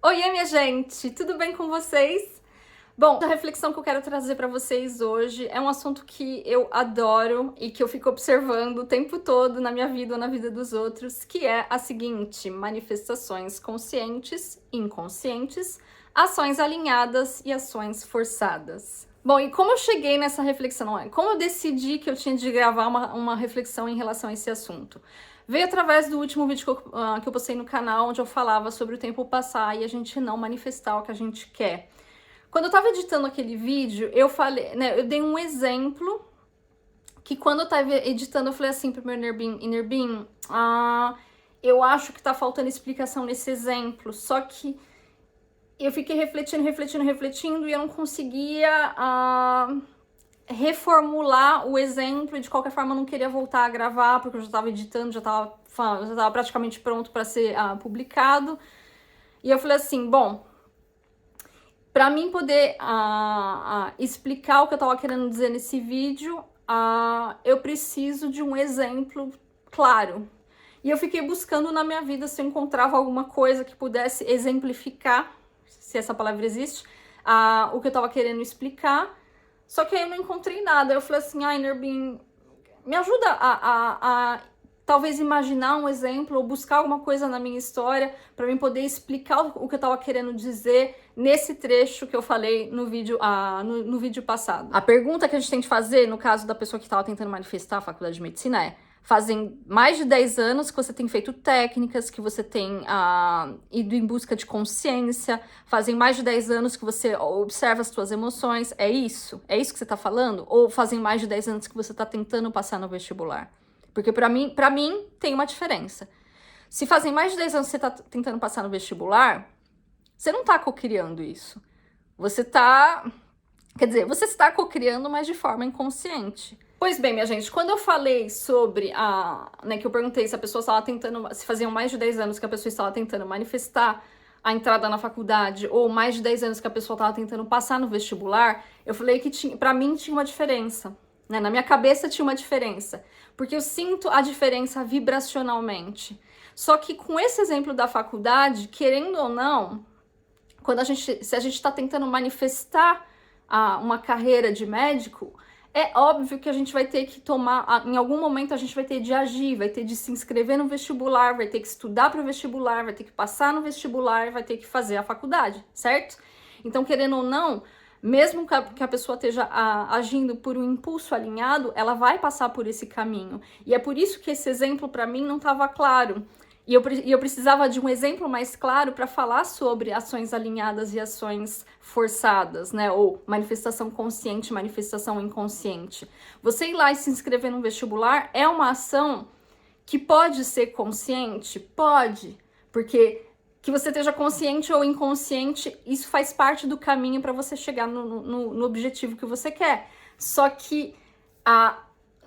Oiê, minha gente! Tudo bem com vocês? Bom, a reflexão que eu quero trazer para vocês hoje é um assunto que eu adoro e que eu fico observando o tempo todo na minha vida ou na vida dos outros, que é a seguinte: manifestações conscientes e inconscientes, ações alinhadas e ações forçadas. Bom, e como eu cheguei nessa reflexão? Como eu decidi que eu tinha de gravar uma reflexão em relação a esse assunto? Veio através do último vídeo que eu postei no canal, onde eu falava sobre o tempo passar e a gente não manifestar o que a gente quer. Quando eu tava editando aquele vídeo, eu falei, né, eu dei um exemplo que quando eu tava editando, eu falei assim pro meu Inner Being, eu acho que tá faltando explicação nesse exemplo, só que eu fiquei refletindo e eu não conseguia reformular o exemplo e de qualquer forma eu não queria voltar a gravar porque eu já estava editando, já estava praticamente pronto para ser publicado. E eu falei assim, bom, para mim poder explicar o que eu estava querendo dizer nesse vídeo, eu preciso de um exemplo claro. E eu fiquei buscando na minha vida se eu encontrava alguma coisa que pudesse exemplificar, se essa palavra existe, o que eu estava querendo explicar. Só que aí eu não encontrei nada. Eu falei assim, Inner Being, me ajuda a talvez imaginar um exemplo ou buscar alguma coisa na minha história para mim poder explicar o que eu estava querendo dizer nesse trecho que eu falei no vídeo, no vídeo passado. A pergunta que a gente tem que fazer, no caso da pessoa que estava tentando manifestar a faculdade de medicina, é: fazem mais de 10 anos que você tem feito técnicas, que você tem ido em busca de consciência, fazem mais de 10 anos que você observa as suas emoções, é isso? É isso que você está falando? Ou fazem mais de 10 anos que você está tentando passar no vestibular? Porque para mim tem uma diferença. Se fazem mais de 10 anos que você está tentando passar no vestibular, você não está cocriando isso. Você está... Quer dizer, você está cocriando, mas de forma inconsciente. Pois bem, minha gente, quando eu falei sobre que eu perguntei se a pessoa estava tentando, se faziam mais de 10 anos que a pessoa estava tentando manifestar a entrada na faculdade, ou mais de 10 anos que a pessoa estava tentando passar no vestibular, eu falei que para mim tinha uma diferença, né? Na minha cabeça tinha uma diferença, porque eu sinto a diferença vibracionalmente. Só que com esse exemplo da faculdade, querendo ou não, se a gente está tentando manifestar uma carreira de médico, é óbvio que a gente vai ter que tomar, em algum momento a gente vai ter de agir, vai ter de se inscrever no vestibular, vai ter que estudar para o vestibular, vai ter que passar no vestibular, vai ter que fazer a faculdade, certo? Então, querendo ou não, mesmo que a pessoa esteja agindo por um impulso alinhado, ela vai passar por esse caminho. E é por isso que esse exemplo para mim não estava claro. E eu precisava de um exemplo mais claro para falar sobre ações alinhadas e ações forçadas, né? Ou manifestação consciente, manifestação inconsciente. Você ir lá e se inscrever no vestibular é uma ação que pode ser consciente? Pode, porque que você esteja consciente ou inconsciente, isso faz parte do caminho para você chegar no objetivo que você quer. Só que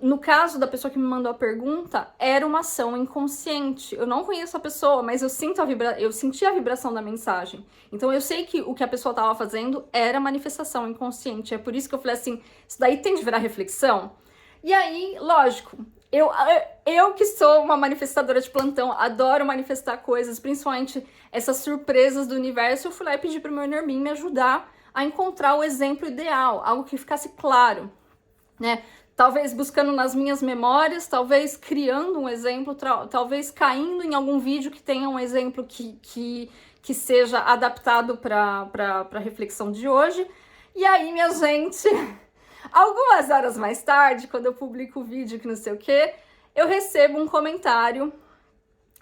no caso da pessoa que me mandou a pergunta, era uma ação inconsciente. Eu não conheço a pessoa, mas eu senti a vibração da mensagem. Então eu sei que o que a pessoa estava fazendo era manifestação inconsciente. É por isso que eu falei assim, isso daí tem de virar reflexão. E aí, lógico, eu que sou uma manifestadora de plantão, adoro manifestar coisas, principalmente essas surpresas do universo, eu fui lá e pedi para o meu Inner Being me ajudar a encontrar o exemplo ideal, algo que ficasse claro, né? Talvez buscando nas minhas memórias, talvez criando um exemplo, talvez caindo em algum vídeo que tenha um exemplo que seja adaptado para a reflexão de hoje. E aí, minha gente, algumas horas mais tarde, quando eu publico o vídeo que não sei o que, eu recebo um comentário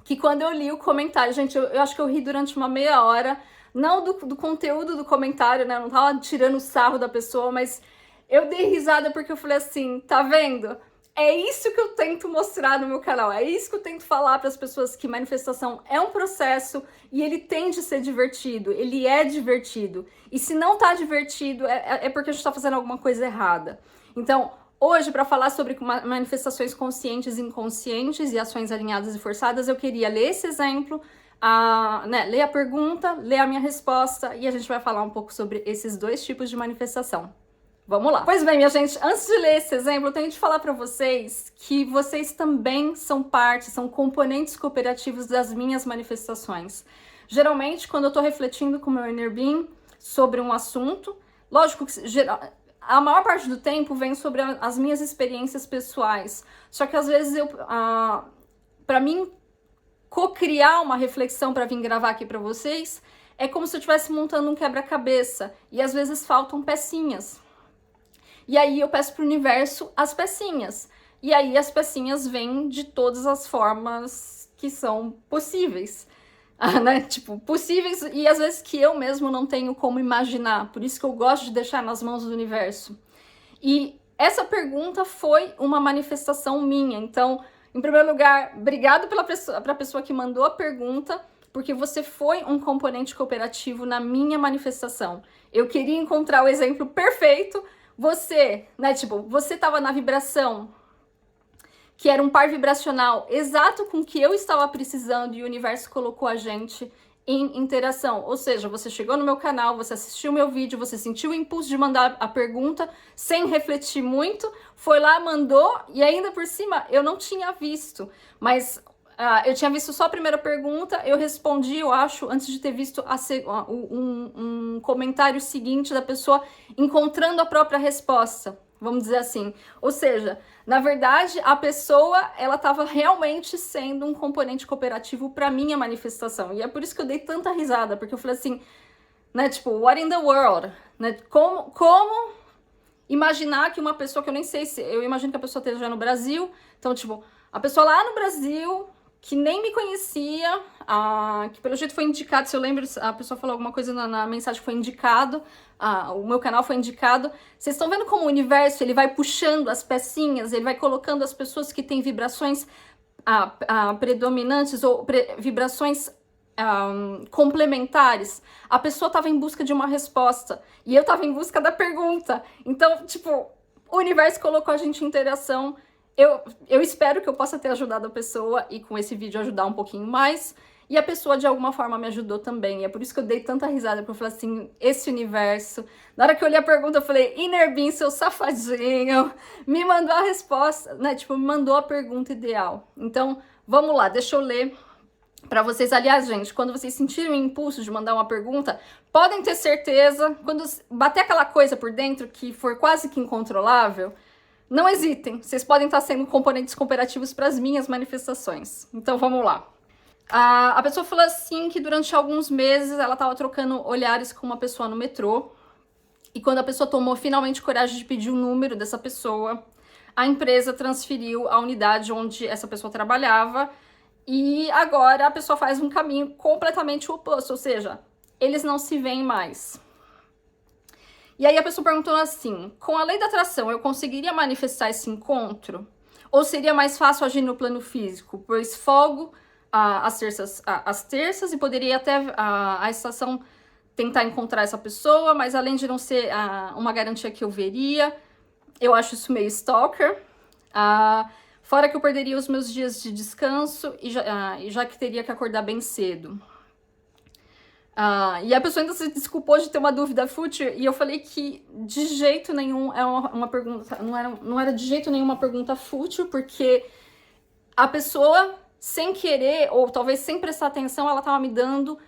que quando eu li o comentário, gente, eu acho que eu ri durante uma meia hora, não do conteúdo do comentário, né? Eu não tava tirando sarro da pessoa, mas eu dei risada porque eu falei assim, tá vendo? É isso que eu tento mostrar no meu canal, é isso que eu tento falar para as pessoas, que manifestação é um processo e ele tem de ser divertido, ele é divertido. E se não tá divertido, é porque a gente tá fazendo alguma coisa errada. Então, hoje, para falar sobre manifestações conscientes e inconscientes e ações alinhadas e forçadas, eu queria ler esse exemplo, ler a pergunta, ler a minha resposta e a gente vai falar um pouco sobre esses dois tipos de manifestação. Vamos lá. Pois bem, minha gente, antes de ler esse exemplo, eu tenho de falar para vocês que vocês também são componentes cooperativos das minhas manifestações. Geralmente, quando eu tô refletindo com o meu inner being sobre um assunto, lógico que a maior parte do tempo vem sobre as minhas experiências pessoais. Só que às vezes pra mim, co-criar uma reflexão para vir gravar aqui para vocês, é como se eu estivesse montando um quebra-cabeça. E às vezes faltam pecinhas. E aí eu peço pro universo as pecinhas. E aí as pecinhas vêm de todas as formas que são possíveis. Né? Tipo, possíveis e às vezes que eu mesmo não tenho como imaginar. Por isso que eu gosto de deixar nas mãos do universo. E essa pergunta foi uma manifestação minha. Então, em primeiro lugar, obrigado pra pessoa que mandou a pergunta, porque você foi um componente cooperativo na minha manifestação. Eu queria encontrar o exemplo perfeito. Você, né, tipo, você tava na vibração que era um par vibracional exato com o que eu estava precisando e o universo colocou a gente em interação. Ou seja, você chegou no meu canal, você assistiu o meu vídeo, você sentiu o impulso de mandar a pergunta sem refletir muito, foi lá, mandou e ainda por cima eu não tinha visto, mas eu tinha visto só a primeira pergunta, eu respondi, eu acho, antes de ter visto um comentário seguinte da pessoa encontrando a própria resposta, vamos dizer assim. Ou seja, na verdade, a pessoa, ela estava realmente sendo um componente cooperativo para minha manifestação. E é por isso que eu dei tanta risada, porque eu falei assim, né, tipo, what in the world? Né, como imaginar que uma pessoa que eu nem sei se... Eu imagino que a pessoa esteja no Brasil, então, tipo, a pessoa lá no Brasil, que nem me conhecia, que pelo jeito foi indicado, se eu lembro, a pessoa falou alguma coisa na mensagem que foi indicado, o meu canal foi indicado. Vocês estão vendo como o universo, ele vai puxando as pecinhas, ele vai colocando as pessoas que têm vibrações predominantes ou vibrações complementares. A pessoa estava em busca de uma resposta e eu estava em busca da pergunta. Então, tipo, o universo colocou a gente em interação. Eu espero que eu possa ter ajudado a pessoa e com esse vídeo ajudar um pouquinho mais. E a pessoa de alguma forma me ajudou também. E é por isso que eu dei tanta risada, porque eu falei assim, esse universo... Na hora que eu olhei a pergunta, eu falei, Inner Being, seu safadinho, me mandou a resposta, né? Tipo, me mandou a pergunta ideal. Então, vamos lá, deixa eu ler para vocês. Aliás, gente, quando vocês sentirem o impulso de mandar uma pergunta, podem ter certeza, quando bater aquela coisa por dentro que for quase que incontrolável, não hesitem, vocês podem estar sendo componentes cooperativos para as minhas manifestações. Então, vamos lá. A pessoa falou assim que durante alguns meses ela estava trocando olhares com uma pessoa no metrô. E quando a pessoa tomou finalmente coragem de pedir o número dessa pessoa, a empresa transferiu a unidade onde essa pessoa trabalhava. E agora a pessoa faz um caminho completamente oposto, ou seja, eles não se veem mais. E aí a pessoa perguntou assim, com a lei da atração, eu conseguiria manifestar esse encontro? Ou seria mais fácil agir no plano físico? Pois folgo às terças e poderia até a estação tentar encontrar essa pessoa, mas além de não ser uma garantia que eu veria, eu acho isso meio stalker. Fora que eu perderia os meus dias de descanso e já que teria que acordar bem cedo. E a pessoa ainda se desculpou de ter uma dúvida fútil, e eu falei que de jeito nenhum é uma pergunta, não era de jeito nenhum uma pergunta fútil, porque a pessoa, sem querer, ou talvez sem prestar atenção, ela estava me dando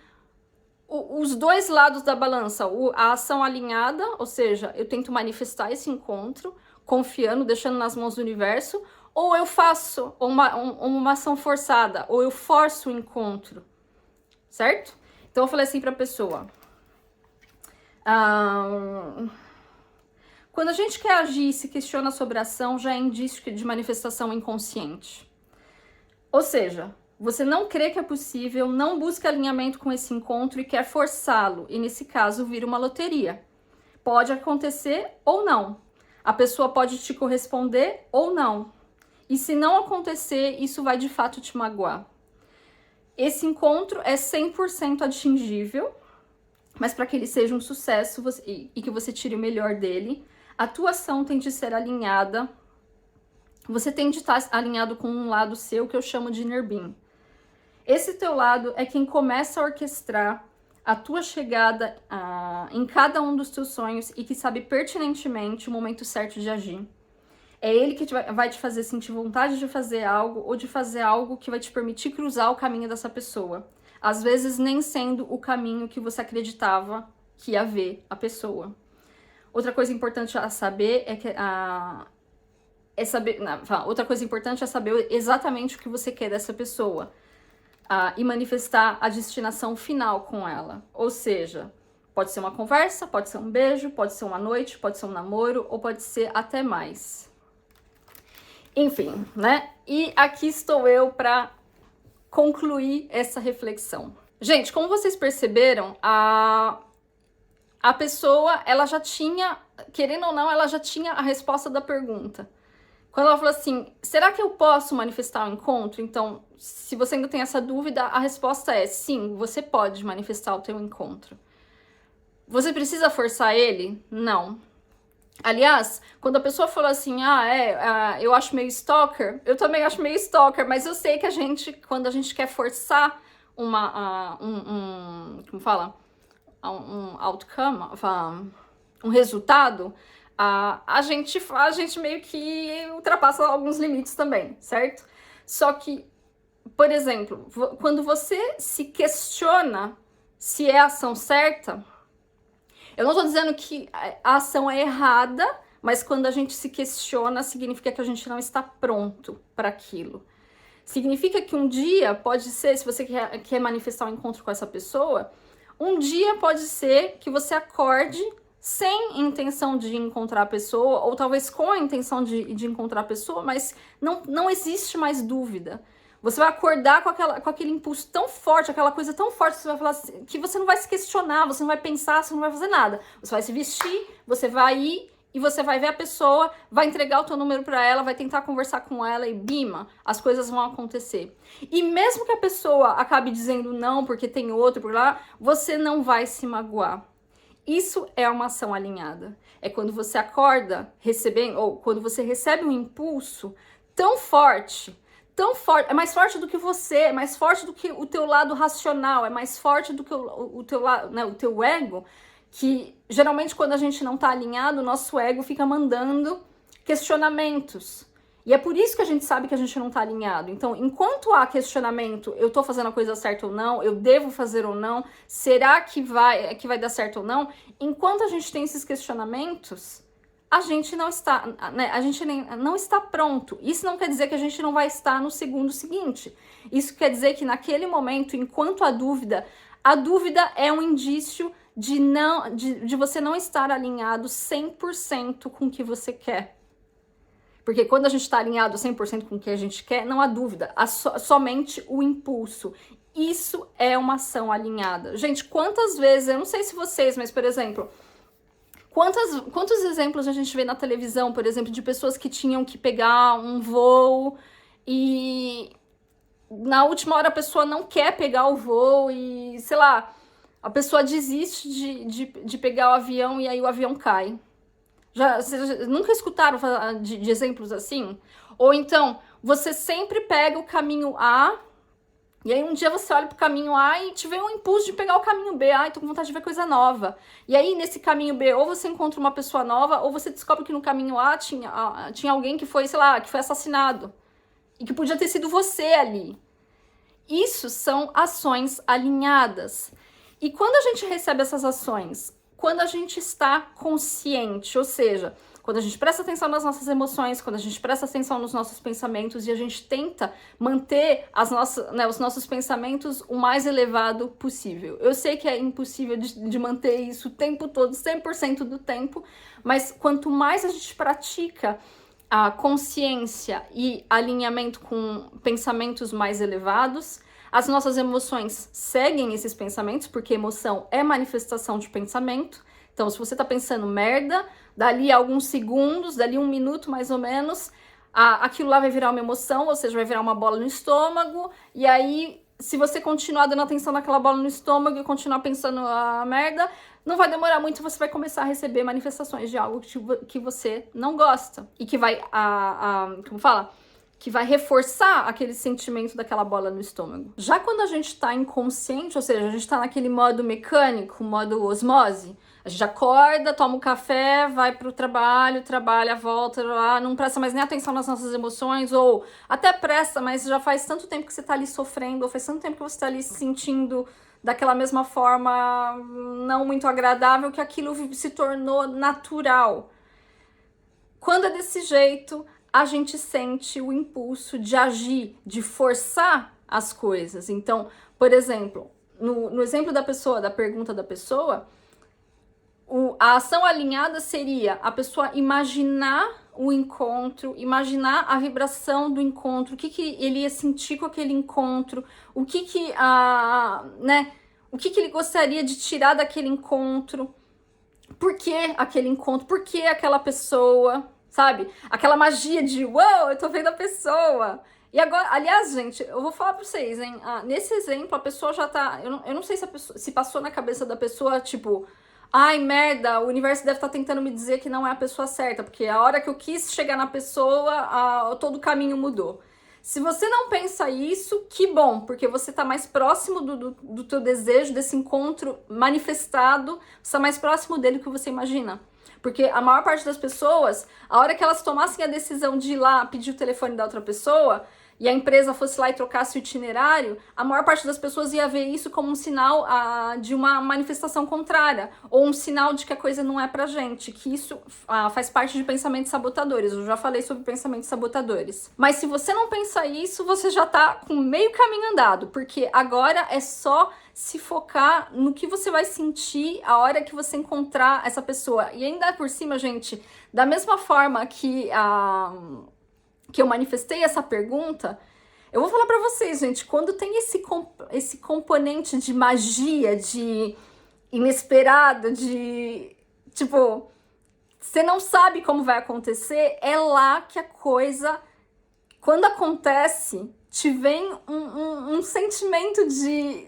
os dois lados da balança, a ação alinhada, ou seja, eu tento manifestar esse encontro, confiando, deixando nas mãos do universo, ou eu faço uma ação forçada, ou eu forço o encontro, certo? Então eu falei assim pra pessoa, quando a gente quer agir e se questiona sobre a ação, já é indício de manifestação inconsciente. Ou seja, você não crê que é possível, não busca alinhamento com esse encontro e quer forçá-lo, e nesse caso vira uma loteria. Pode acontecer ou não. A pessoa pode te corresponder ou não. E se não acontecer, isso vai de fato te magoar. Esse encontro é 100% atingível, mas para que ele seja um sucesso e que você tire o melhor dele, a tua ação tem de ser alinhada. Você tem de estar alinhado com um lado seu que eu chamo de Inner Being. Esse teu lado é quem começa a orquestrar a tua chegada em cada um dos teus sonhos e que sabe pertinentemente o momento certo de agir. É ele que vai te fazer sentir vontade de fazer algo ou de fazer algo que vai te permitir cruzar o caminho dessa pessoa. às vezes nem sendo o caminho que você acreditava que ia ver a pessoa. Outra coisa importante a saber é que outra coisa importante é saber exatamente o que você quer dessa pessoa e manifestar a destinação final com ela. Ou seja, pode ser uma conversa, pode ser um beijo, pode ser uma noite, pode ser um namoro ou pode ser até mais. Enfim, né? E aqui estou eu para concluir essa reflexão. Gente, como vocês perceberam, a pessoa, ela já tinha, querendo ou não, ela já tinha a resposta da pergunta. Quando ela falou assim, será que eu posso manifestar o encontro? Então, se você ainda tem essa dúvida, a resposta é sim, você pode manifestar o teu encontro. Você precisa forçar ele? Não. Aliás, quando a pessoa falou assim, eu acho meio stalker, eu também acho meio stalker, mas eu sei que a gente, quando a gente quer forçar como fala? Um outcome, um resultado, a gente meio que ultrapassa alguns limites também, certo? Só que, por exemplo, quando você se questiona se é a ação certa, eu não tô dizendo que a ação é errada, mas quando a gente se questiona, significa que a gente não está pronto para aquilo. Significa que um dia pode ser, se você quer manifestar um encontro com essa pessoa, um dia pode ser que você acorde sem intenção de encontrar a pessoa, ou talvez com a intenção de encontrar a pessoa, mas não existe mais dúvida. Você vai acordar com aquele impulso tão forte, aquela coisa tão forte, que você vai falar assim, que você não vai se questionar, você não vai pensar, você não vai fazer nada. Você vai se vestir, você vai ir e você vai ver a pessoa, vai entregar o teu número para ela, vai tentar conversar com ela e bima, as coisas vão acontecer. E mesmo que a pessoa acabe dizendo não porque tem outro, por lá, você não vai se magoar. Isso é uma ação alinhada. É quando você acorda recebendo, ou quando você recebe um impulso tão forte, é mais forte do que você, é mais forte do que o teu lado racional, é mais forte do que o teu lado, né, o teu ego, que geralmente quando a gente não tá alinhado, o nosso ego fica mandando questionamentos. E é por isso que a gente sabe que a gente não tá alinhado. Então, enquanto há questionamento, eu tô fazendo a coisa certa ou não, eu devo fazer ou não, será que vai dar certo ou não? Enquanto a gente tem esses questionamentos, a gente não está, né, não está pronto. Isso não quer dizer que a gente não vai estar no segundo seguinte. Isso quer dizer que naquele momento, enquanto a dúvida é um indício de você não estar alinhado 100% com o que você quer. Porque quando a gente está alinhado 100% com o que a gente quer, não há dúvida, há somente o impulso. Isso é uma ação alinhada. Gente, quantas vezes, eu não sei se vocês, mas por exemplo, quantos exemplos a gente vê na televisão, por exemplo, de pessoas que tinham que pegar um voo e na última hora a pessoa não quer pegar o voo e, sei lá, a pessoa desiste de pegar o avião e aí o avião cai. Vocês nunca escutaram de exemplos assim? Ou então, você sempre pega o caminho A, e aí um dia você olha pro caminho A e te vem um impulso de pegar o caminho B. Ai, tô com vontade de ver coisa nova. E aí, nesse caminho B, ou você encontra uma pessoa nova, ou você descobre que no caminho A tinha alguém que foi, sei lá, que foi assassinado. E que podia ter sido você ali. Isso são ações alinhadas. E quando a gente recebe essas ações? Quando a gente está consciente, ou seja, quando a gente presta atenção nas nossas emoções, quando a gente presta atenção nos nossos pensamentos e a gente tenta manter os nossos pensamentos o mais elevado possível. Eu sei que é impossível de manter isso o tempo todo, 100% do tempo, mas quanto mais a gente pratica a consciência e alinhamento com pensamentos mais elevados, as nossas emoções seguem esses pensamentos, porque emoção é manifestação de pensamento. Então, se você tá pensando merda, dali a alguns segundos, dali 1 minuto mais ou menos, aquilo lá vai virar uma emoção, ou seja, vai virar uma bola no estômago, e aí, se você continuar dando atenção naquela bola no estômago e continuar pensando a merda, não vai demorar muito, você vai começar a receber manifestações de algo que você não gosta, e que vai, como fala? que vai reforçar aquele sentimento daquela bola no estômago. Já quando a gente tá inconsciente, ou seja, a gente tá naquele modo mecânico, modo osmose, a gente acorda, toma um café, vai pro trabalho, trabalha, volta lá, não presta mais nem atenção nas nossas emoções, ou até presta, mas já faz tanto tempo que você tá ali sofrendo, ou faz tanto tempo que você tá ali se sentindo daquela mesma forma não muito agradável, que aquilo se tornou natural. Quando é desse jeito, a gente sente o impulso de agir, de forçar as coisas. Então, por exemplo, no exemplo da pessoa, da pergunta da pessoa, a ação alinhada seria a pessoa imaginar o encontro, imaginar a vibração do encontro, o que ele ia sentir com aquele encontro, o que ele gostaria de tirar daquele encontro, por que aquele encontro, por que aquela pessoa, sabe? Aquela magia de, uau, eu tô vendo a pessoa. E agora, aliás, gente, eu vou falar pra vocês, hein? Nesse exemplo, a pessoa já tá... Eu não sei se passou na cabeça da pessoa, tipo... Ai, merda, o universo deve estar tentando me dizer que não é a pessoa certa, porque a hora que eu quis chegar na pessoa, todo o caminho mudou. Se você não pensa isso, que bom, porque você está mais próximo do teu desejo, desse encontro manifestado, você está mais próximo dele do que você imagina. Porque a maior parte das pessoas, a hora que elas tomassem a decisão de ir lá pedir o telefone da outra pessoa, e a empresa fosse lá e trocasse o itinerário, a maior parte das pessoas ia ver isso como um sinal de uma manifestação contrária, ou um sinal de que a coisa não é pra gente, que isso faz parte de pensamentos sabotadores. Eu já falei sobre pensamentos sabotadores. Mas se você não pensa isso, você já tá com meio caminho andado, porque agora é só se focar no que você vai sentir a hora que você encontrar essa pessoa. E ainda por cima, gente, da mesma forma que eu manifestei essa pergunta, eu vou falar pra vocês, gente, quando tem esse componente de magia, de inesperado, de, tipo, você não sabe como vai acontecer, é lá que a coisa, quando acontece, te vem um sentimento de...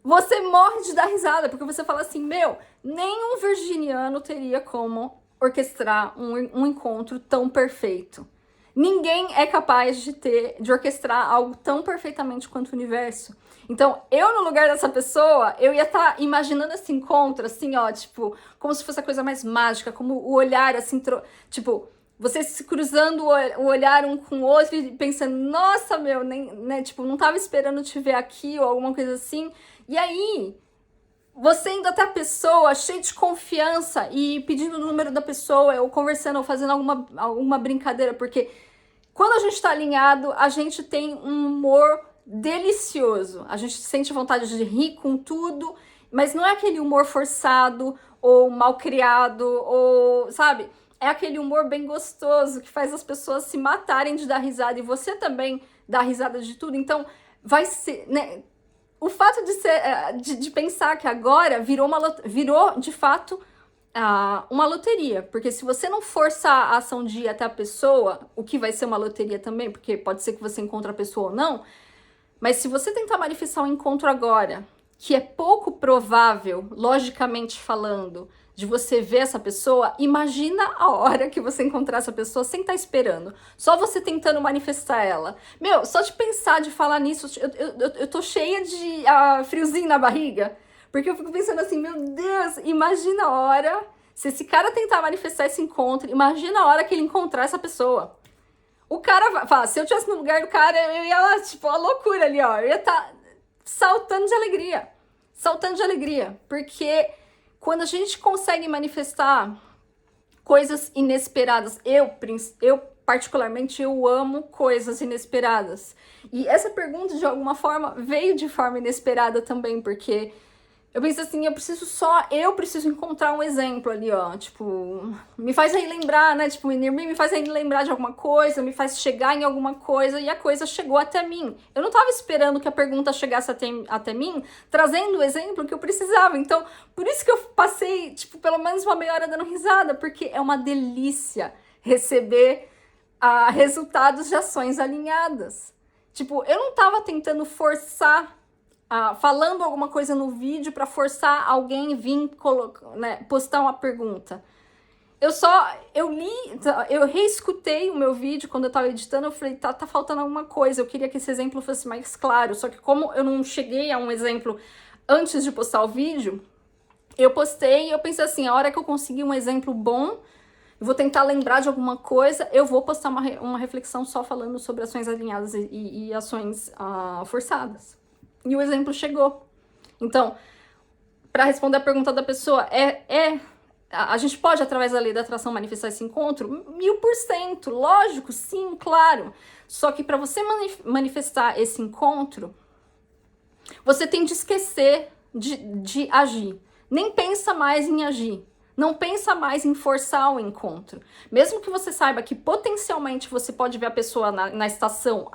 Você morre de dar risada, porque você fala assim, meu, nenhum virginiano teria como orquestrar um encontro tão perfeito. Ninguém é capaz de orquestrar algo tão perfeitamente quanto o universo. Então, eu no lugar dessa pessoa, eu ia estar imaginando esse encontro, assim, ó, tipo, como se fosse a coisa mais mágica, como o olhar, assim, tipo, vocês se cruzando o olhar um com o outro e pensando, nossa, meu, né, tipo, não tava esperando te ver aqui ou alguma coisa assim. E aí, você indo até a pessoa, cheio de confiança e pedindo o número da pessoa, ou conversando, ou fazendo alguma brincadeira, porque quando a gente tá alinhado, a gente tem um humor delicioso. A gente sente vontade de rir com tudo, mas não é aquele humor forçado, ou mal criado, ou, sabe? É aquele humor bem gostoso, que faz as pessoas se matarem de dar risada, e você também dá risada de tudo. Então, vai ser, né? O fato de pensar que agora virou de fato uma loteria, porque se você não forçar a ação de ir até a pessoa, o que vai ser uma loteria também, porque pode ser que você encontre a pessoa ou não, mas se você tentar manifestar um encontro agora, que é pouco provável, logicamente falando, de você ver essa pessoa, imagina a hora que você encontrar essa pessoa sem estar esperando. Só você tentando manifestar ela. Meu, só de pensar, de falar nisso, eu tô cheia de friozinho na barriga. Porque eu fico pensando assim, meu Deus, imagina a hora, se esse cara tentar manifestar esse encontro, imagina a hora que ele encontrar essa pessoa. O cara fala, se eu estivesse no lugar do cara, eu ia lá, tipo, a loucura ali, ó. Eu ia estar saltando de alegria. Saltando de alegria. Porque quando a gente consegue manifestar coisas inesperadas, eu particularmente, eu amo coisas inesperadas. E essa pergunta, de alguma forma, veio de forma inesperada também, porque eu pensei assim, eu preciso encontrar um exemplo ali, ó, tipo, me faz aí lembrar, né, tipo, me faz aí lembrar de alguma coisa, me faz chegar em alguma coisa, e a coisa chegou até mim. Eu não tava esperando que a pergunta chegasse até mim, trazendo o exemplo que eu precisava, então, por isso que eu passei, tipo, pelo menos uma meia hora dando risada, porque é uma delícia receber resultados de ações alinhadas. Tipo, eu não tava tentando forçar falando alguma coisa no vídeo para forçar alguém vir postar uma pergunta. eu reescutei o meu vídeo quando eu tava editando, eu falei, tá faltando alguma coisa, eu queria que esse exemplo fosse mais claro, só que como eu não cheguei a um exemplo antes de postar o vídeo, eu postei e eu pensei assim, a hora que eu conseguir um exemplo bom, eu vou tentar lembrar de alguma coisa, eu vou postar uma reflexão só falando sobre ações alinhadas e ações forçadas. E o exemplo chegou. Então, para responder a pergunta da pessoa, a gente pode, através da lei da atração, manifestar esse encontro? 1000%, lógico, sim, claro. Só que para você manifestar esse encontro, você tem de esquecer de agir. Nem pensa mais em agir. Não pensa mais em forçar o encontro. Mesmo que você saiba que potencialmente você pode ver a pessoa na estação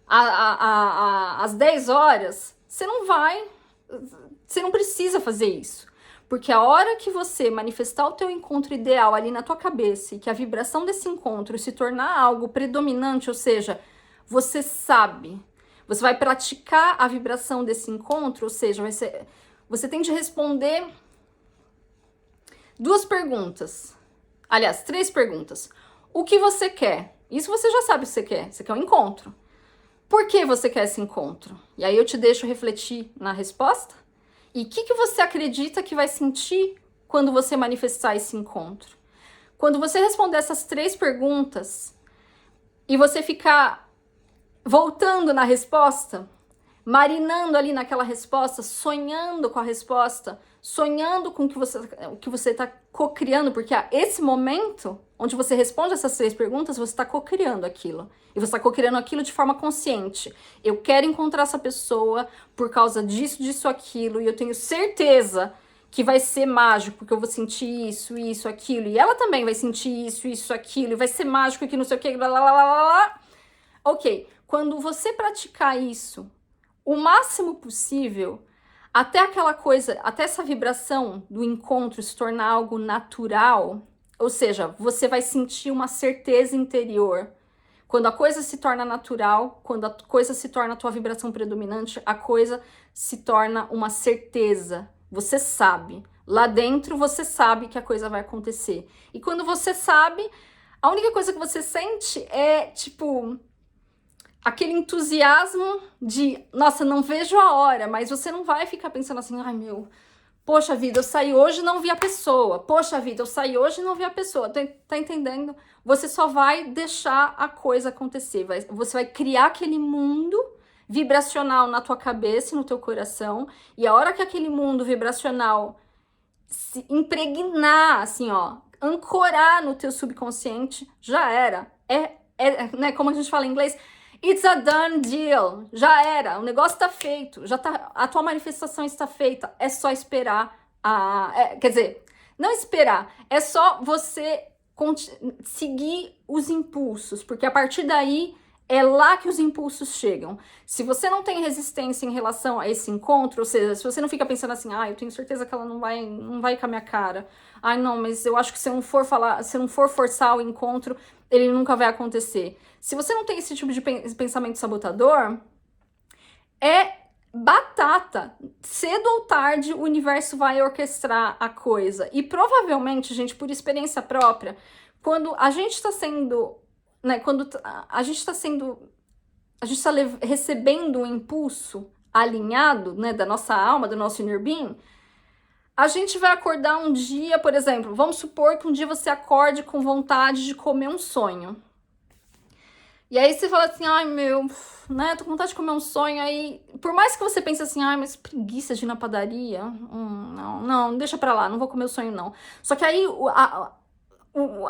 às 10 horas, você não precisa fazer isso. Porque a hora que você manifestar o teu encontro ideal ali na tua cabeça e que a vibração desse encontro se tornar algo predominante, ou seja, você sabe, você vai praticar a vibração desse encontro, ou seja, você tem de responder 2 perguntas. Aliás, 3 perguntas. O que você quer? Isso você já sabe o que você quer. Você quer um encontro. Por que você quer esse encontro? E aí eu te deixo refletir na resposta. E o que você acredita que vai sentir quando você manifestar esse encontro? Quando você responder essas 3 perguntas e você ficar voltando na resposta, marinando ali naquela resposta, sonhando com a resposta, sonhando com o que você está co-criando, porque esse momento onde você responde essas 3 perguntas, você está co-criando aquilo. E você está co-criando aquilo de forma consciente. Eu quero encontrar essa pessoa por causa disso, aquilo, e eu tenho certeza que vai ser mágico, porque eu vou sentir isso, aquilo, e ela também vai sentir isso, aquilo, e vai ser mágico, que não sei o que, blá, blá, blá, blá, blá. Ok, quando você praticar isso o máximo possível, até aquela coisa, até essa vibração do encontro se tornar algo natural, ou seja, você vai sentir uma certeza interior. Quando a coisa se torna natural, quando a coisa se torna a tua vibração predominante, a coisa se torna uma certeza. Você sabe. Lá dentro você sabe que a coisa vai acontecer. E quando você sabe, a única coisa que você sente é, tipo, aquele entusiasmo de, nossa, não vejo a hora, mas você não vai ficar pensando assim, ai meu, poxa vida, eu saí hoje e não vi a pessoa, poxa vida, eu saí hoje e não vi a pessoa, tá entendendo? Você só vai deixar a coisa acontecer, você vai criar aquele mundo vibracional na tua cabeça e no teu coração, e a hora que aquele mundo vibracional se impregnar, assim, ó, ancorar no teu subconsciente, já era. Né, como a gente fala em inglês, it's a done deal. Já era. O negócio tá feito. Já tá, a tua manifestação está feita. É só esperar. Quer dizer, não esperar. É só você seguir os impulsos. Porque a partir daí é lá que os impulsos chegam. Se você não tem resistência em relação a esse encontro, ou seja, se você não fica pensando assim, eu tenho certeza que ela não vai com a minha cara. Ai, não, mas eu acho que se eu não for forçar o encontro, ele nunca vai acontecer. Se você não tem esse tipo de pensamento sabotador, é batata. Cedo ou tarde, o universo vai orquestrar a coisa. E provavelmente, gente, por experiência própria, quando a gente está sendo, né, quando a gente está recebendo um impulso alinhado, né, da nossa alma, do nosso inner being, a gente vai acordar um dia, por exemplo, vamos supor que um dia você acorde com vontade de comer um sonho. E aí você fala assim, ai meu, né, tô com vontade de comer um sonho, aí, por mais que você pense assim, ai, mas preguiça de ir na padaria, não, deixa pra lá, não vou comer o sonho não. Só que aí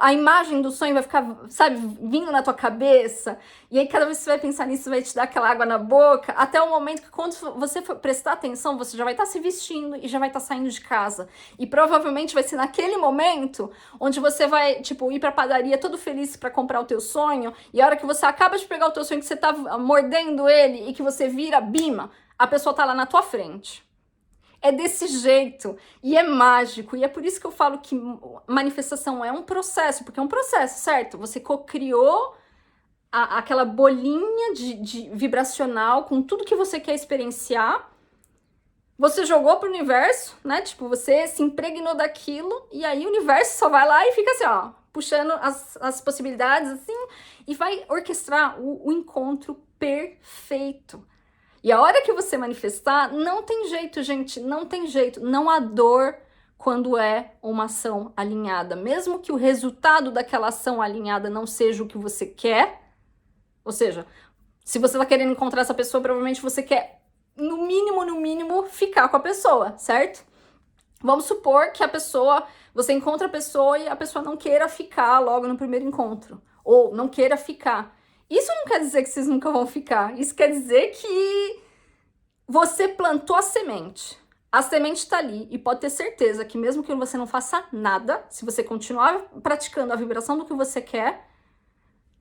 a imagem do sonho vai ficar, sabe, vindo na tua cabeça, e aí cada vez que você vai pensar nisso, vai te dar aquela água na boca, até o momento que quando você for prestar atenção, você já vai estar se vestindo e já vai estar saindo de casa. E provavelmente vai ser naquele momento onde você vai, tipo, ir pra padaria todo feliz pra comprar o teu sonho, e a hora que você acaba de pegar o teu sonho, que você tá mordendo ele e que você vira bima, a pessoa tá lá na tua frente. É desse jeito, e é mágico, e é por isso que eu falo que manifestação é um processo, porque é um processo, certo? Você co-criou aquela bolinha de vibracional com tudo que você quer experienciar, você jogou pro universo, né? Tipo, você se impregnou daquilo e aí o universo só vai lá e fica assim, ó, puxando as possibilidades, assim, e vai orquestrar o encontro perfeito. E a hora que você manifestar, não tem jeito, gente, não tem jeito. Não há dor quando é uma ação alinhada. Mesmo que o resultado daquela ação alinhada não seja o que você quer, ou seja, se você tá querendo encontrar essa pessoa, provavelmente você quer, no mínimo, ficar com a pessoa, certo? Vamos supor que você encontra a pessoa e a pessoa não queira ficar logo no primeiro encontro, ou não queira ficar. Isso não quer dizer que vocês nunca vão ficar, isso quer dizer que você plantou a semente. A semente está ali e pode ter certeza que mesmo que você não faça nada, se você continuar praticando a vibração do que você quer,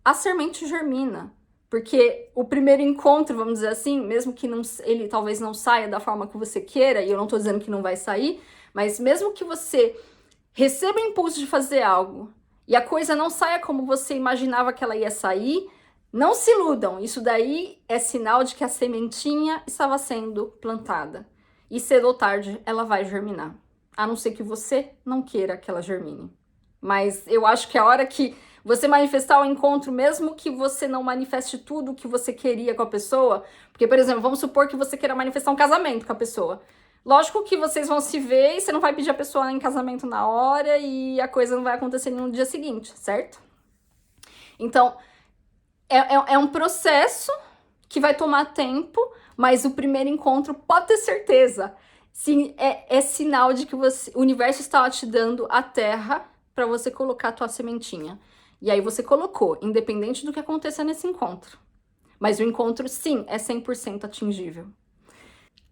a semente germina. Porque o primeiro encontro, vamos dizer assim, mesmo que ele talvez não saia da forma que você queira, e eu não tô dizendo que não vai sair, mas mesmo que você receba o impulso de fazer algo e a coisa não saia como você imaginava que ela ia sair, não se iludam. Isso daí é sinal de que a sementinha estava sendo plantada. E cedo ou tarde ela vai germinar. A não ser que você não queira que ela germine. Mas eu acho que a hora que você manifestar o encontro, mesmo que você não manifeste tudo o que você queria com a pessoa, porque, por exemplo, vamos supor que você queira manifestar um casamento com a pessoa. Lógico que vocês vão se ver e você não vai pedir a pessoa em casamento na hora e a coisa não vai acontecer no dia seguinte, certo? Então, é um processo que vai tomar tempo, mas o primeiro encontro, pode ter certeza, sim, é sinal de que o universo está te dando a terra para você colocar a tua sementinha. E aí você colocou, independente do que aconteça nesse encontro. Mas o encontro, sim, é 100% atingível.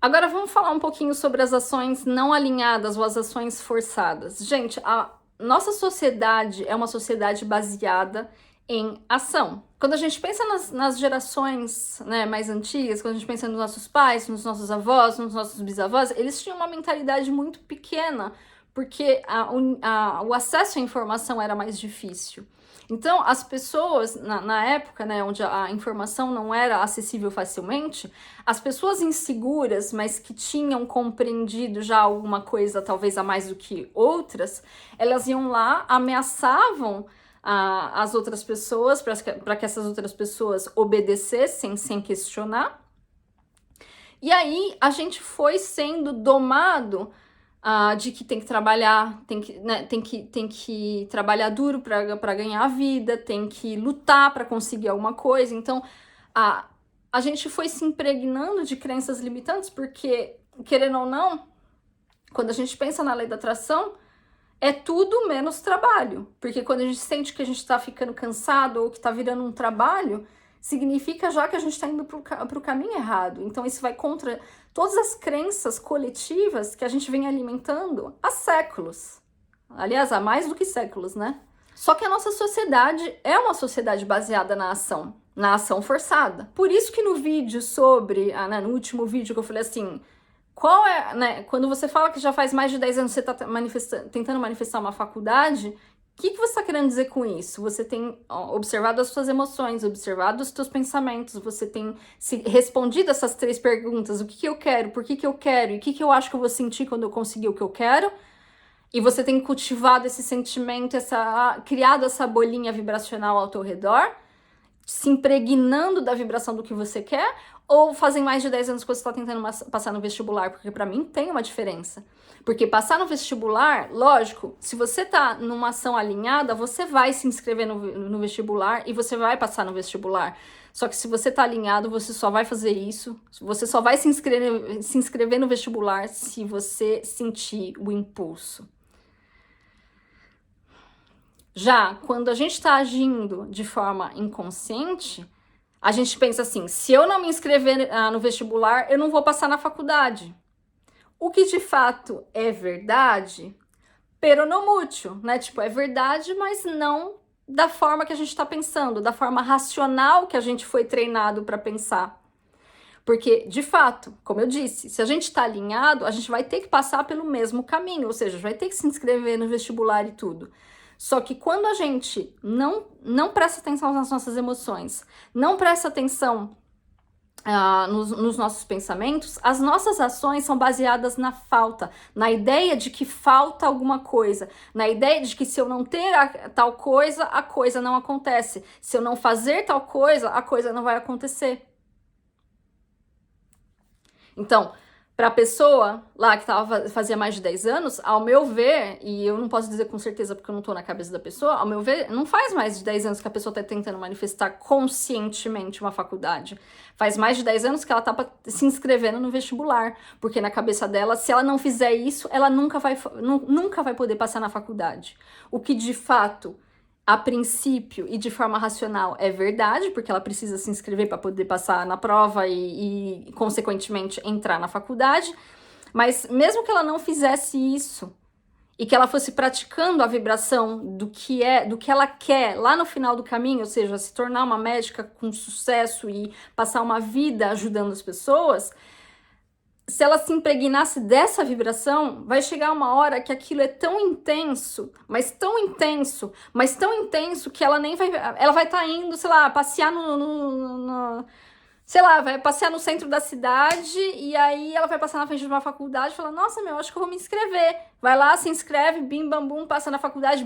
Agora vamos falar um pouquinho sobre as ações não alinhadas ou as ações forçadas. Gente, a nossa sociedade é uma sociedade baseada em ação. Quando a gente pensa nas gerações, né, mais antigas, quando a gente pensa nos nossos pais, nos nossos avós, nos nossos bisavós, eles tinham uma mentalidade muito pequena, porque o acesso à informação era mais difícil. Então, as pessoas, na época, né, onde a informação não era acessível facilmente, as pessoas inseguras, mas que tinham compreendido já alguma coisa, talvez a mais do que outras, elas iam lá, ameaçavam as outras pessoas, para que essas outras pessoas obedecessem sem questionar. E aí, a gente foi sendo domado de que tem que trabalhar, tem que trabalhar duro para ganhar a vida, tem que lutar para conseguir alguma coisa. Então, a gente foi se impregnando de crenças limitantes, porque, querendo ou não, quando a gente pensa na lei da atração, é tudo menos trabalho. Porque quando a gente sente que a gente está ficando cansado ou que está virando um trabalho, significa já que a gente está indo para o caminho errado. Então isso vai contra todas as crenças coletivas que a gente vem alimentando há séculos. Aliás, há mais do que séculos, né? Só que a nossa sociedade é uma sociedade baseada na ação forçada. Por isso que no vídeo no último vídeo que eu falei assim, qual é, né, quando você fala que já faz mais de 10 anos que você está tentando manifestar uma faculdade, o que você está querendo dizer com isso? Você tem observado as suas emoções, observado os seus pensamentos, você tem respondido essas 3 perguntas: o que eu quero, por que eu quero e o que eu acho que eu vou sentir quando eu conseguir o que eu quero? E você tem cultivado esse sentimento, criado essa bolinha vibracional ao teu redor, se impregnando da vibração do que você quer? Ou fazem mais de 10 anos que você está tentando passar no vestibular? Porque para mim tem uma diferença. Porque passar no vestibular, lógico, se você tá numa ação alinhada, você vai se inscrever no vestibular e você vai passar no vestibular. Só que se você tá alinhado, você só vai fazer isso, você só vai se inscrever no vestibular se você sentir o impulso. Já quando a gente está agindo de forma inconsciente, a gente pensa assim, se eu não me inscrever no vestibular, eu não vou passar na faculdade. O que de fato é verdade, pero no mútuo, né? Tipo, é verdade, mas não da forma que a gente está pensando, da forma racional que a gente foi treinado para pensar. Porque, de fato, como eu disse, se a gente está alinhado, a gente vai ter que passar pelo mesmo caminho, ou seja, vai ter que se inscrever no vestibular e tudo. Só que quando a gente não presta atenção nas nossas emoções, não presta atenção nos nossos pensamentos, as nossas ações são baseadas na falta, na ideia de que falta alguma coisa, na ideia de que se eu não ter tal coisa, a coisa não acontece. Se eu não fazer tal coisa, a coisa não vai acontecer. Então, para a pessoa lá que fazia mais de 10 anos, ao meu ver, e eu não posso dizer com certeza porque eu não estou na cabeça da pessoa, ao meu ver, não faz mais de 10 anos que a pessoa está tentando manifestar conscientemente uma faculdade. Faz mais de 10 anos que ela está se inscrevendo no vestibular, porque na cabeça dela, se ela não fizer isso, ela nunca vai poder passar na faculdade. O que de fato, a princípio e de forma racional, é verdade, porque ela precisa se inscrever para poder passar na prova e, consequentemente, entrar na faculdade. Mas mesmo que ela não fizesse isso e que ela fosse praticando a vibração do que ela quer lá no final do caminho, ou seja, se tornar uma médica com sucesso e passar uma vida ajudando as pessoas, se ela se impregnasse dessa vibração, vai chegar uma hora que aquilo é tão intenso, mas tão intenso, mas tão intenso que ela nem vai... Ela vai estar indo, sei lá, passear sei lá, vai passear no centro da cidade e aí ela vai passar na frente de uma faculdade e fala, nossa, meu, acho que eu vou me inscrever. Vai lá, se inscreve, bim, bam, bum, passa na faculdade,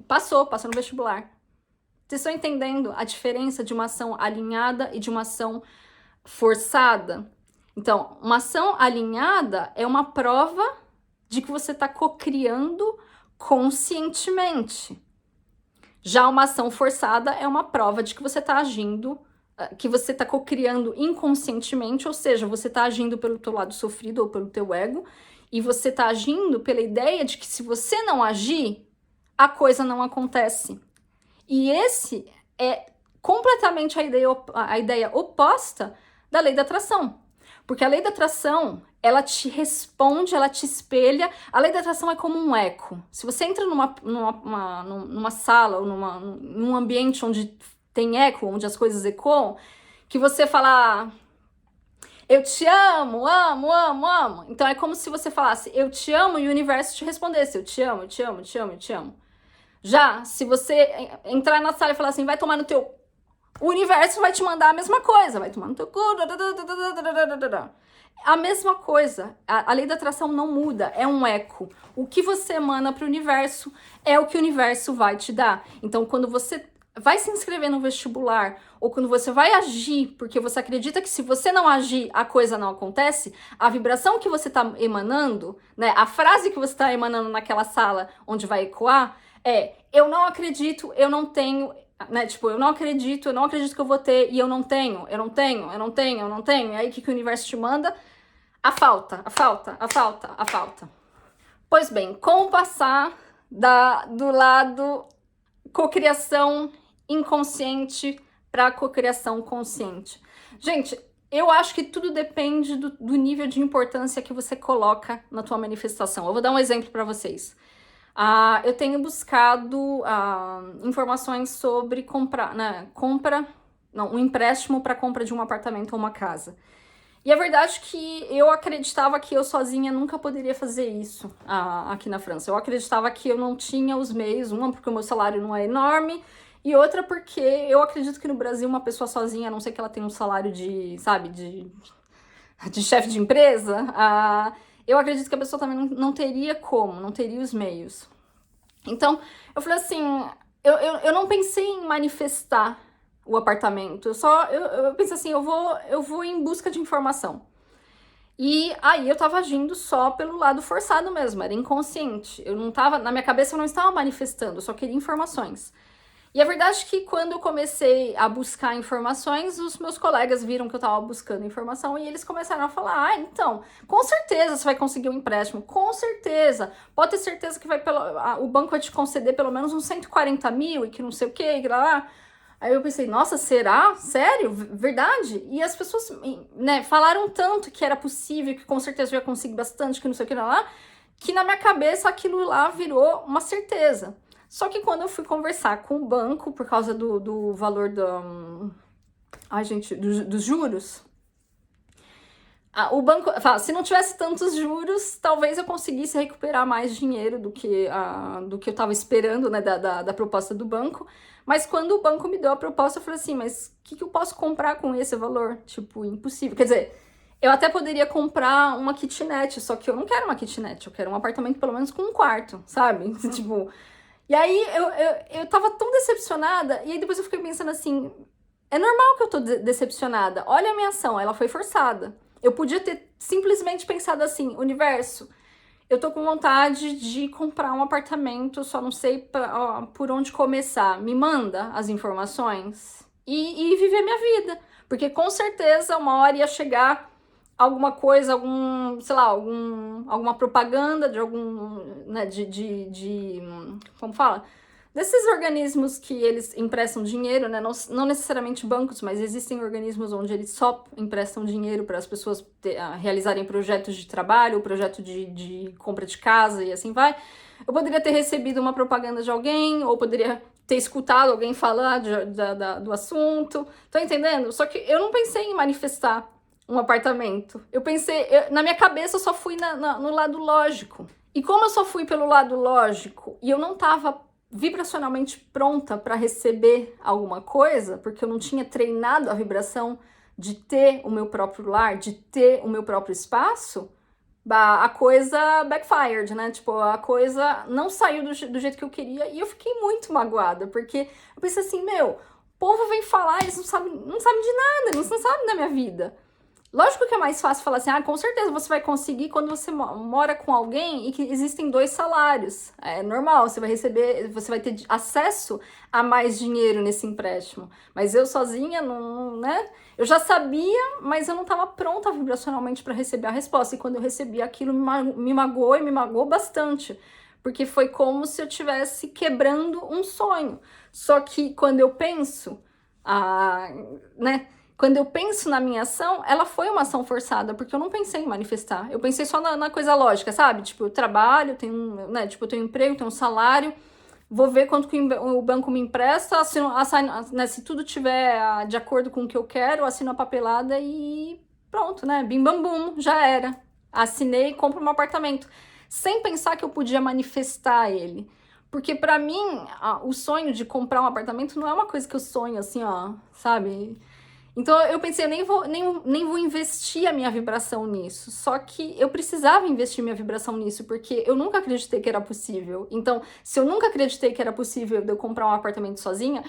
passou no vestibular. Vocês estão entendendo a diferença de uma ação alinhada e de uma ação forçada? Então, uma ação alinhada é uma prova de que você está cocriando conscientemente. Já uma ação forçada é uma prova de que você está agindo, que você está cocriando inconscientemente, ou seja, você está agindo pelo teu lado sofrido ou pelo teu ego, e você está agindo pela ideia de que se você não agir, a coisa não acontece. E esse é completamente a ideia oposta da lei da atração. Porque a lei da atração, ela te responde, ela te espelha. A lei da atração é como um eco. Se você entra numa sala ou num ambiente onde tem eco, onde as coisas ecoam, que você fala, eu te amo, amo, amo, amo. Então é como se você falasse, eu te amo, e o universo te respondesse, eu te amo, eu te amo, eu te amo, eu te amo. Já, se você entrar na sala e falar assim, vai tomar no teu... O universo vai te mandar a mesma coisa, vai tomar no teu cu, a mesma coisa. A lei da atração não muda, é um eco. O que você emana para o universo é o que o universo vai te dar. Então, quando você vai se inscrever no vestibular, ou quando você vai agir, porque você acredita que se você não agir, a coisa não acontece, a vibração que você está emanando, né, a frase que você está emanando naquela sala onde vai ecoar é, eu não acredito, eu não tenho... Né? Tipo, eu não acredito que eu vou ter, e eu não tenho. E aí o que o universo te manda? A falta. Pois bem, como passar do lado cocriação inconsciente para cocriação consciente? Gente, eu acho que tudo depende do nível de importância que você coloca na tua manifestação. Eu vou dar um exemplo para vocês. Eu tenho buscado informações sobre um empréstimo para compra de um apartamento ou uma casa. E a verdade é que eu acreditava que eu sozinha nunca poderia fazer isso aqui na França. Eu acreditava que eu não tinha os meios, uma porque o meu salário não é enorme, e outra porque eu acredito que no Brasil uma pessoa sozinha, a não ser que ela tenha um salário de chefe de empresa, eu acredito que a pessoa também não teria não teria os meios. Então, eu falei assim, eu não pensei em manifestar o apartamento, eu pensei assim, eu vou em busca de informação. E aí eu tava agindo só pelo lado forçado mesmo, era inconsciente. Na minha cabeça eu não estava manifestando, eu só queria informações. E a verdade é que quando eu comecei a buscar informações, os meus colegas viram que eu estava buscando informação e eles começaram a falar, então, com certeza você vai conseguir um empréstimo, com certeza, pode ter certeza que o banco vai te conceder pelo menos uns 140 mil e que não sei o que, lá. Aí eu pensei, nossa, será? Sério? Verdade? E as pessoas, né, falaram tanto que era possível, que com certeza eu ia conseguir bastante, que não sei o que lá, que na minha cabeça aquilo lá virou uma certeza. Só que quando eu fui conversar com o banco, por causa do valor dos juros, O banco, se não tivesse tantos juros, talvez eu conseguisse recuperar mais dinheiro do que eu estava esperando, né, da proposta do banco. Mas quando o banco me deu a proposta, eu falei assim, mas o que eu posso comprar com esse valor? Tipo, impossível. Quer dizer, eu até poderia comprar uma kitnet, só que eu não quero uma kitnet, eu quero um apartamento pelo menos com um quarto, sabe? Tipo, e aí eu tava tão decepcionada, e aí depois eu fiquei pensando assim, é normal que eu tô decepcionada. Olha a minha ação, ela foi forçada. Eu podia ter simplesmente pensado assim, universo, eu tô com vontade de comprar um apartamento, só não sei por onde começar. Me manda as informações e viver minha vida. Porque com certeza uma hora ia chegar alguma coisa, sei lá, alguma propaganda de algum, né, como fala? Desses organismos que eles emprestam dinheiro, né? Não necessariamente bancos, mas existem organismos onde eles só emprestam dinheiro para as pessoas realizarem projetos de trabalho, projeto de compra de casa e assim vai. Eu poderia ter recebido uma propaganda de alguém, ou poderia ter escutado alguém falar do assunto. Tá entendendo? Só que eu não pensei em manifestar um apartamento. Eu pensei, na minha cabeça eu só fui no lado lógico. E como eu só fui pelo lado lógico e eu não tava vibracionalmente pronta para receber alguma coisa, porque eu não tinha treinado a vibração de ter o meu próprio lar, de ter o meu próprio espaço, a coisa backfired, né? Tipo, a coisa não saiu do jeito que eu queria e eu fiquei muito magoada, porque eu pensei assim, meu, o povo vem falar, eles não sabem de nada, eles não sabem da minha vida. Lógico que é mais fácil falar assim, com certeza você vai conseguir quando você mora com alguém e que existem 2 salários. É normal, você vai ter acesso a mais dinheiro nesse empréstimo. Mas eu sozinha, não, né? Eu já sabia, mas eu não estava pronta vibracionalmente para receber a resposta. E quando eu recebi aquilo, me magoou e me magoou bastante. Porque foi como se eu estivesse quebrando um sonho. Só que quando eu penso, né? Quando eu penso na minha ação, ela foi uma ação forçada, porque eu não pensei em manifestar. Eu pensei só na coisa lógica, sabe? Tipo, eu trabalho, né? Tipo, eu tenho emprego, tenho um salário, vou ver quanto que o banco me empresta, né? Se tudo tiver de acordo com o que eu quero, assino a papelada e pronto, né? Bim bam bum, já era. Assinei e compro um apartamento. Sem pensar que eu podia manifestar ele. Porque pra mim, o sonho de comprar um apartamento não é uma coisa que eu sonho assim, ó, sabe? Então eu pensei, eu nem vou investir a minha vibração nisso. Só que eu precisava investir minha vibração nisso, porque eu nunca acreditei que era possível. Então, se eu nunca acreditei que era possível eu comprar um apartamento sozinha,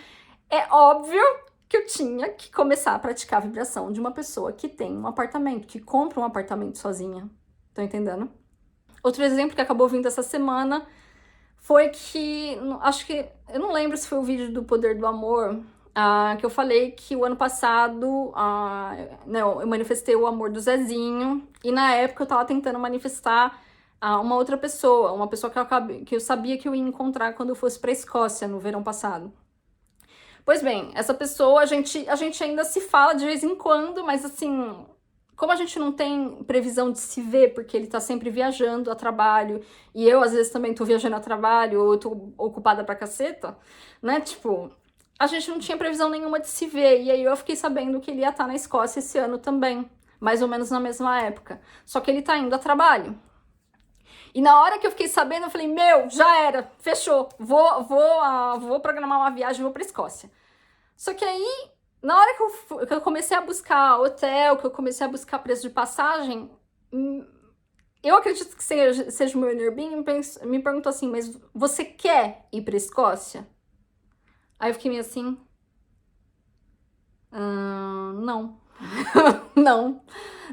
é óbvio que eu tinha que começar a praticar a vibração de uma pessoa que tem um apartamento, que compra um apartamento sozinha. Tá entendendo? Outro exemplo que acabou vindo essa semana foi que, acho que, eu não lembro se foi o vídeo do Poder do Amor, que eu falei que o ano passado, né, eu manifestei o amor do Zezinho, e na época eu tava tentando manifestar uma outra pessoa, uma pessoa que eu sabia que eu ia encontrar quando eu fosse pra Escócia no verão passado. Pois bem, essa pessoa, a gente ainda se fala de vez em quando, mas assim, como a gente não tem previsão de se ver, porque ele tá sempre viajando a trabalho, e eu às vezes também tô viajando a trabalho, ou eu tô ocupada pra caceta, né, tipo, a gente não tinha previsão nenhuma de se ver, e aí eu fiquei sabendo que ele ia estar na Escócia esse ano também, mais ou menos na mesma época, só que ele tá indo a trabalho. E na hora que eu fiquei sabendo, eu falei, meu, já era, fechou, vou programar uma viagem, vou pra Escócia. Só que aí, na hora que eu comecei a buscar hotel, que eu comecei a buscar preço de passagem, eu acredito que seja o meu inner being, me perguntou assim, mas você quer ir pra Escócia? Aí eu fiquei meio assim, não. Não.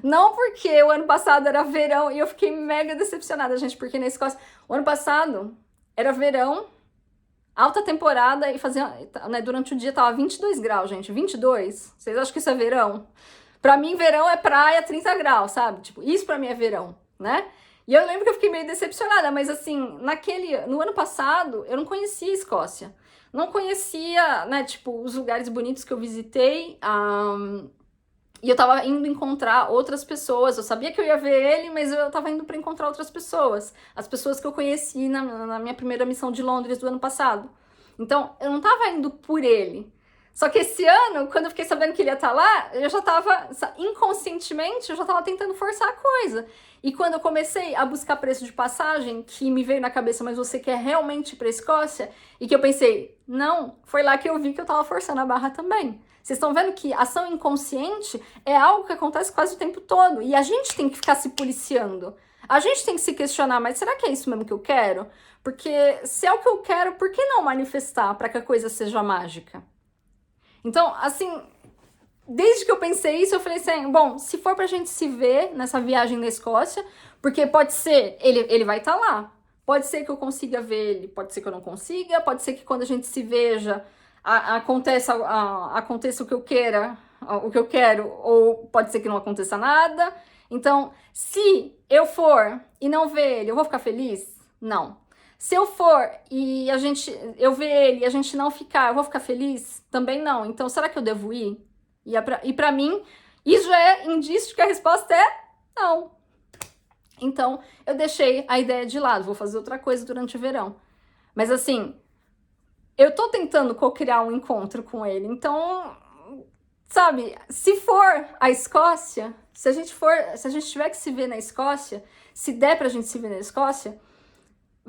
Não, porque o ano passado era verão e eu fiquei mega decepcionada, gente, porque na Escócia, o ano passado era verão, alta temporada e fazia, né, durante o dia tava 22 graus, gente, 22. Vocês acham que isso é verão? Pra mim, verão é praia, 30 graus, sabe? Tipo, isso pra mim é verão, né? E eu lembro que eu fiquei meio decepcionada, mas assim, no ano passado, eu não conhecia a Escócia. Não conhecia, né, tipo, os lugares bonitos que eu visitei, e eu tava indo encontrar outras pessoas. Eu sabia que eu ia ver ele, mas eu tava indo pra encontrar outras pessoas. As pessoas que eu conheci na minha primeira missão de Londres do ano passado. Então, eu não tava indo por ele. Só que esse ano, quando eu fiquei sabendo que ele ia estar lá, eu já tava, inconscientemente, eu já tava tentando forçar a coisa. E quando eu comecei a buscar preço de passagem, que me veio na cabeça, mas você quer realmente ir pra Escócia? E que eu pensei, não, foi lá que eu vi que eu tava forçando a barra também. Vocês estão vendo que ação inconsciente é algo que acontece quase o tempo todo. E a gente tem que ficar se policiando. A gente tem que se questionar, mas será que é isso mesmo que eu quero? Porque se é o que eu quero, por que não manifestar para que a coisa seja mágica? Então, assim, desde que eu pensei isso, eu falei assim, bom, se for pra gente se ver nessa viagem na Escócia, porque pode ser, ele vai estar lá, pode ser que eu consiga ver ele, pode ser que eu não consiga, pode ser que quando a gente se veja, aconteça o que eu queira, o que eu quero, ou pode ser que não aconteça nada. Então, se eu for e não ver ele, eu vou ficar feliz? Não. Se eu for e eu ver ele e a gente não ficar, eu vou ficar feliz? Também não. Então, será que eu devo ir? E pra mim, isso já é indício de que a resposta é não. Então, eu deixei a ideia de lado, vou fazer outra coisa durante o verão. Mas assim, eu tô tentando co-criar um encontro com ele, então, sabe, se for a Escócia, se a gente tiver que se ver na Escócia, se der pra gente se ver na Escócia,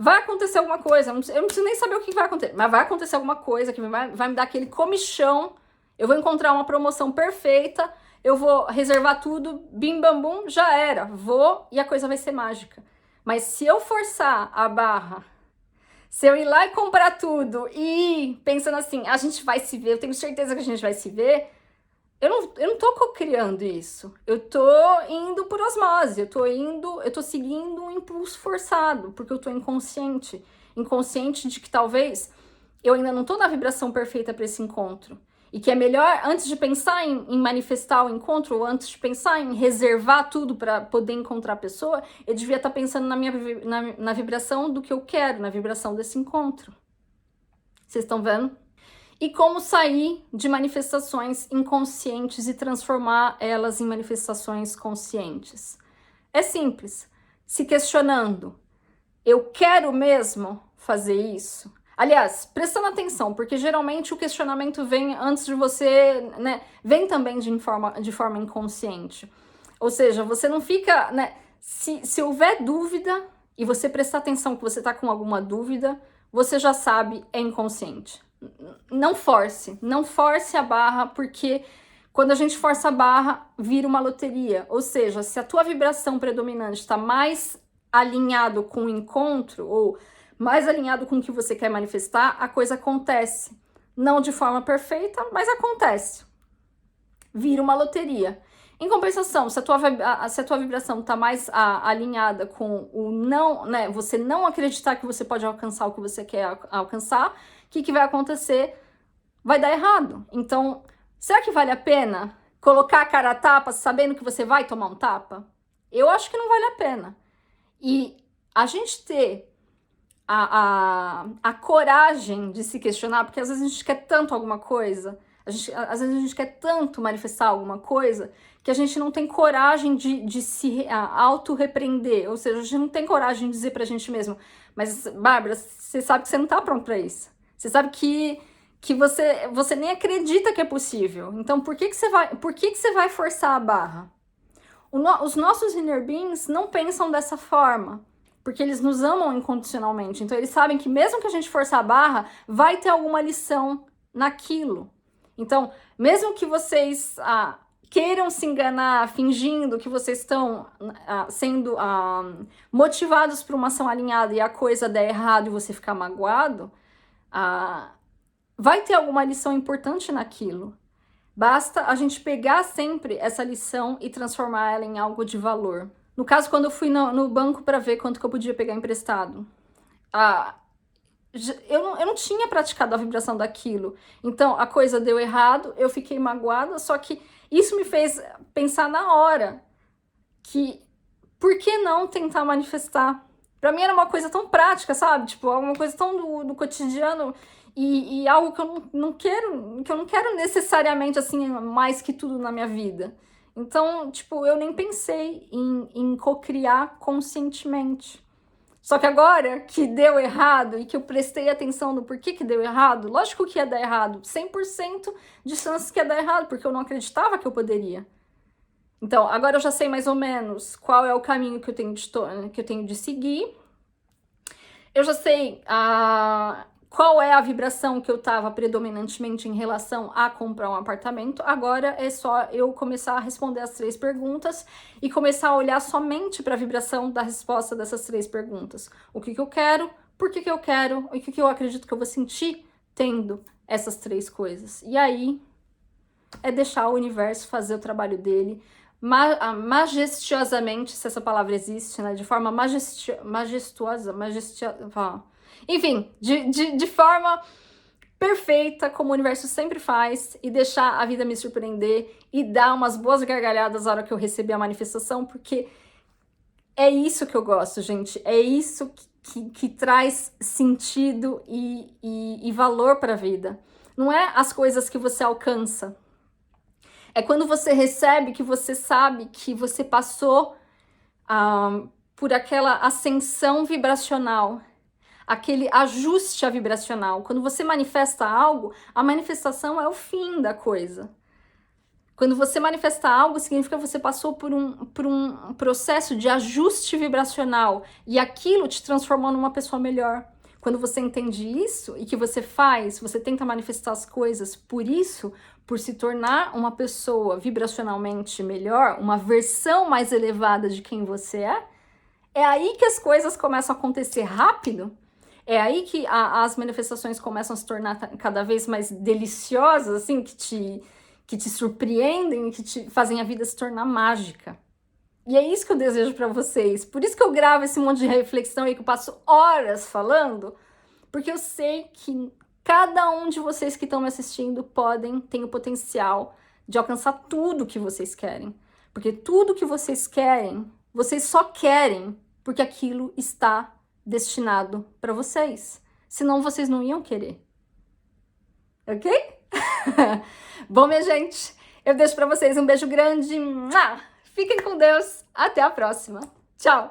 vai acontecer alguma coisa, eu não preciso nem saber o que vai acontecer, mas vai acontecer alguma coisa que vai me dar aquele comichão, eu vou encontrar uma promoção perfeita, eu vou reservar tudo, bim bam bum, já era, vou e a coisa vai ser mágica. Mas se eu forçar a barra, se eu ir lá e comprar tudo e ir pensando assim, a gente vai se ver, eu tenho certeza que a gente vai se ver, eu não tô co-criando isso. Eu tô indo por osmose, eu tô seguindo um impulso forçado, porque eu tô inconsciente. Inconsciente de que talvez eu ainda não tô na vibração perfeita para esse encontro. E que é melhor, antes de pensar em manifestar o encontro, ou antes de pensar em reservar tudo para poder encontrar a pessoa, eu devia estar pensando na vibração do que eu quero, na vibração desse encontro. Vocês estão vendo? E como sair de manifestações inconscientes e transformar elas em manifestações conscientes? É simples, se questionando, eu quero mesmo fazer isso? Aliás, prestando atenção, porque geralmente o questionamento vem antes de você, né, vem também de forma inconsciente. Ou seja, você não fica, né, se houver dúvida e você prestar atenção que você está com alguma dúvida, você já sabe, é inconsciente. Não force a barra, porque quando a gente força a barra, vira uma loteria. Ou seja, se a tua vibração predominante está mais alinhado com o encontro, ou mais alinhado com o que você quer manifestar, a coisa acontece. Não de forma perfeita, mas acontece. Vira uma loteria. Em compensação, se a tua vibração está mais alinhada com o não, né, você não acreditar que você pode alcançar o que você quer alcançar, o que vai acontecer? Vai dar errado. Então, será que vale a pena colocar a cara a tapa sabendo que você vai tomar um tapa? Eu acho que não vale a pena. E a gente ter a coragem de se questionar, porque às vezes a gente quer tanto alguma coisa, às vezes a gente quer tanto manifestar alguma coisa, que a gente não tem coragem de se auto-repreender, ou seja, a gente não tem coragem de dizer pra gente mesmo, mas, Bárbara, você sabe que você não tá pronto pra isso. Você sabe que você nem acredita que é possível. Então, por que você vai forçar a barra? Os nossos inner beings não pensam dessa forma, porque eles nos amam incondicionalmente. Então, eles sabem que mesmo que a gente forçar a barra, vai ter alguma lição naquilo. Então, mesmo que vocês queiram se enganar, fingindo que vocês estão sendo motivados por uma ação alinhada e a coisa der errado e você ficar magoado, vai ter alguma lição importante naquilo. Basta a gente pegar sempre essa lição e transformar ela em algo de valor. No caso, quando eu fui no banco para ver quanto que eu podia pegar emprestado, eu não tinha praticado a vibração daquilo. Então, a coisa deu errado, eu fiquei magoada, só que isso me fez pensar na hora que por que não tentar manifestar? Pra mim era uma coisa tão prática, sabe? Tipo, alguma coisa tão do cotidiano e algo que eu não quero necessariamente, assim, mais que tudo na minha vida. Então, tipo, eu nem pensei em co-criar conscientemente. Só que agora que deu errado e que eu prestei atenção no porquê que deu errado, lógico que ia dar errado, 100% de chances que ia dar errado, porque eu não acreditava que eu poderia. Então, agora eu já sei mais ou menos qual é o caminho que eu tenho de seguir. Eu já sei qual é a vibração que eu estava predominantemente em relação a comprar um apartamento. Agora é só eu começar a responder as 3 perguntas e começar a olhar somente para a vibração da resposta dessas 3 perguntas. O que eu quero, por que eu quero, e o que eu acredito que eu vou sentir tendo essas 3 coisas. E aí é deixar o universo fazer o trabalho dele majestiosamente, se essa palavra existe, né? De forma majestuosa, enfim, de forma perfeita, como o universo sempre faz, e deixar a vida me surpreender e dar umas boas gargalhadas na hora que eu receber a manifestação, porque é isso que eu gosto, gente. É isso que traz sentido e valor para a vida. Não é as coisas que você alcança. É quando você recebe que você sabe que você passou por aquela ascensão vibracional, aquele ajuste vibracional. Quando você manifesta algo, a manifestação é o fim da coisa. Quando você manifesta algo, significa que você passou por um processo de ajuste vibracional e aquilo te transformou numa pessoa melhor. Quando você entende isso e que você tenta manifestar as coisas por se tornar uma pessoa vibracionalmente melhor, uma versão mais elevada de quem você é aí que as coisas começam a acontecer rápido, é aí que as manifestações começam a se tornar cada vez mais deliciosas, assim, que te surpreendem, que te fazem a vida se tornar mágica. E é isso que eu desejo para vocês. Por isso que eu gravo esse monte de reflexão aí que eu passo horas falando, porque eu sei que cada um de vocês que estão me assistindo tem o potencial de alcançar tudo que vocês querem. Porque tudo que vocês querem, vocês só querem porque aquilo está destinado para vocês. Senão vocês não iam querer. Ok? Bom, minha gente, eu deixo para vocês um beijo grande. Fiquem com Deus. Até a próxima. Tchau!